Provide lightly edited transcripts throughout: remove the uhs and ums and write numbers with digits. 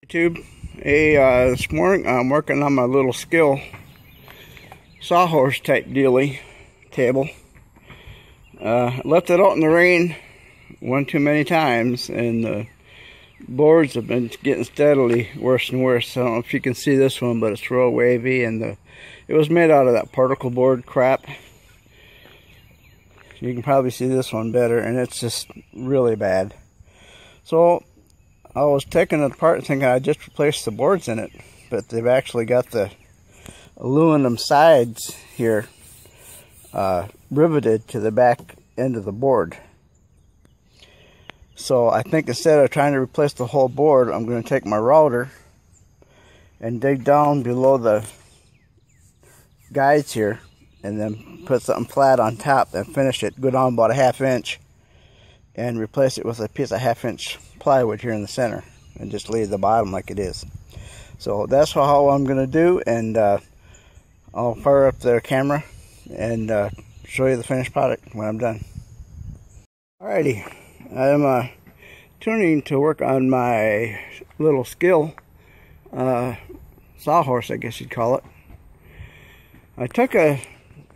YouTube. Hey, this morning I'm working on my little Skil sawhorse type dealy table. Left it out in the rain one too many times, and the boards have been getting steadily worse and worse. I don't know if you can see this one, but it's real wavy, and it was made out of that particle board crap. You can probably see this one better, and it's just really bad. So I was taking it apart and thinking I just replaced the boards in it, but they've actually got the aluminum sides here riveted to the back end of the board. So I think instead of trying to replace the whole board, I'm going to take my router and dig down below the guides here, and then put something flat on top and finish it, go down about a 1/2 inch, and replace it with a piece of 1/2 inch plywood here in the center, and just leave the bottom like it is. So that's how I'm going to do, and I'll fire up the camera and show you the finished product when I'm done. Alrighty, I'm tuning to work on my little Skil sawhorse, I guess you'd call it.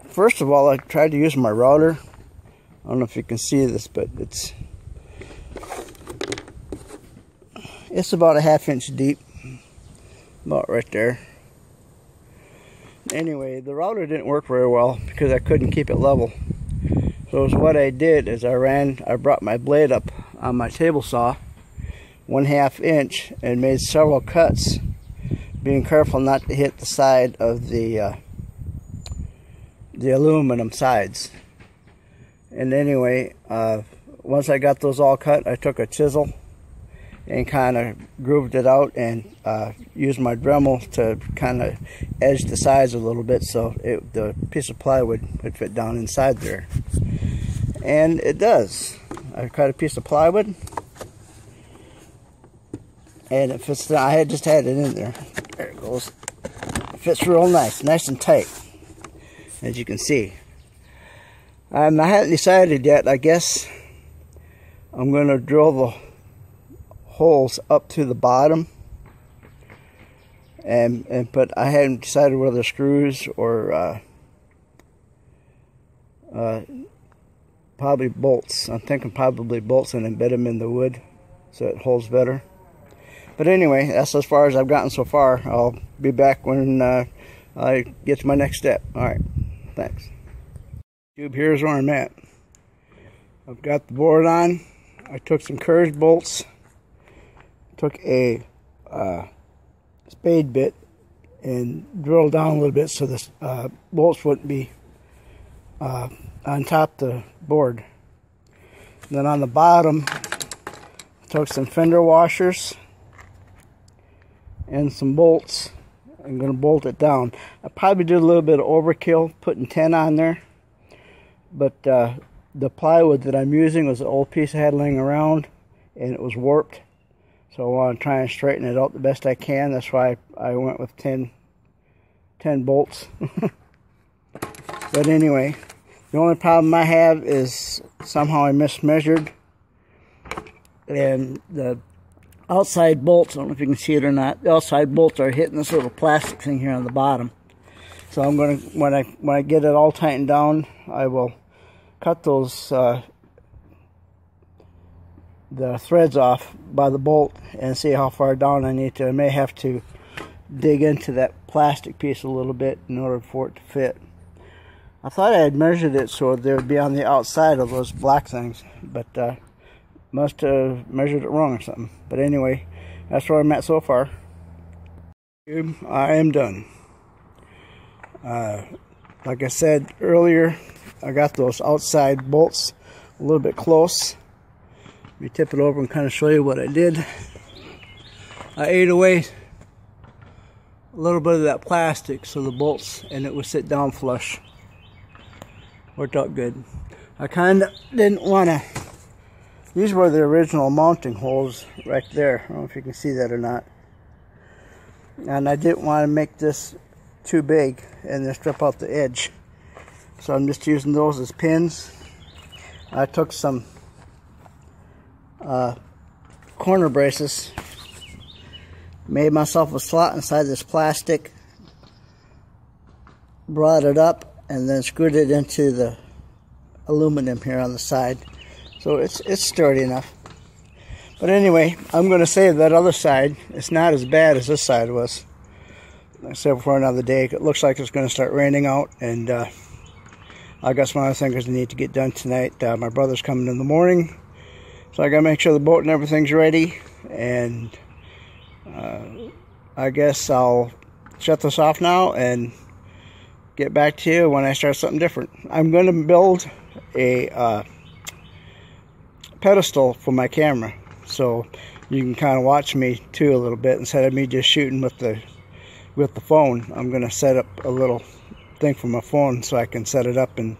First of all, I tried to use my router. I don't know if you can see this, but it's about a 1/2 inch deep, about right there. Anyway, the router didn't work very well because I couldn't keep it level. So what I did is I brought my blade up on my table saw 1/2 inch and made several cuts, being careful not to hit the side of the aluminum sides. And anyway, once I got those all cut, I took a chisel and kind of grooved it out, and used my Dremel to kind of edge the sides a little bit so the piece of plywood would fit down inside there. And it does. I cut a piece of plywood, and it fits down. I just had it in there. There it goes. It fits real nice and tight, as you can see. I haven't decided yet. I guess I'm going to drill the holes up to the bottom, but I haven't decided whether screws or probably bolts. I'm thinking probably bolts, and embed them in the wood so it holds better. But anyway, that's as far as I've gotten so far. I'll be back when I get to my next step. Alright, thanks. Here's where I'm at. I've got the board on. I took some curved bolts, took a spade bit, and drilled down a little bit so the bolts wouldn't be on top of the board. And then on the bottom, I took some fender washers and some bolts. I'm going to bolt it down. I probably did a little bit of overkill putting 10 on there, but the plywood that I'm using was an old piece I had laying around, and it was warped. So I want to try and straighten it out the best I can. That's why I went with 10 bolts. But anyway, the only problem I have is somehow I mismeasured, and the outside bolts, I don't know if you can see it or not, the outside bolts are hitting this little plastic thing here on the bottom. So I'm going to, when I get it all tightened down, I will cut those the threads off by the bolt and see how far down I need to. I may have to dig into that plastic piece a little bit in order for it to fit. I thought I had measured it so they would be on the outside of those black things, but must have measured it wrong or something. But anyway, that's where I'm at so far. I am done. Like I said earlier, I got those outside bolts a little bit close. Let me tip it over and kind of show you what I did. I ate away a little bit of that plastic so the bolts and it would sit down flush. Worked out good. I kind of didn't want to. These were the original mounting holes right there. I don't know if you can see that or not. And I didn't want to make this too big and then strip out the edge. So I'm just using those as pins. I took some corner braces Made myself a slot inside this plastic, brought it up, and then screwed it into the aluminum here on the side. So it's sturdy enough. But anyway, I'm going to save that other side. It's not as bad as this side was. I said for another day. It looks like it's going to start raining out, and I got some other things I need to get done tonight. My brother's coming in the morning, so I got to make sure the boat and everything's ready. And I guess I'll shut this off now and get back to you when I start something different. I'm going to build a pedestal for my camera, so you can kind of watch me too a little bit instead of me just shooting with the phone. I'm going to set up a little thing for my phone so I can set it up and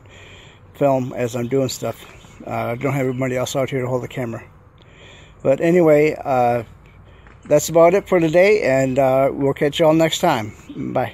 film as I'm doing stuff. I don't have everybody else out here to hold the camera. But anyway, that's about it for today, and we'll catch y'all next time. Bye.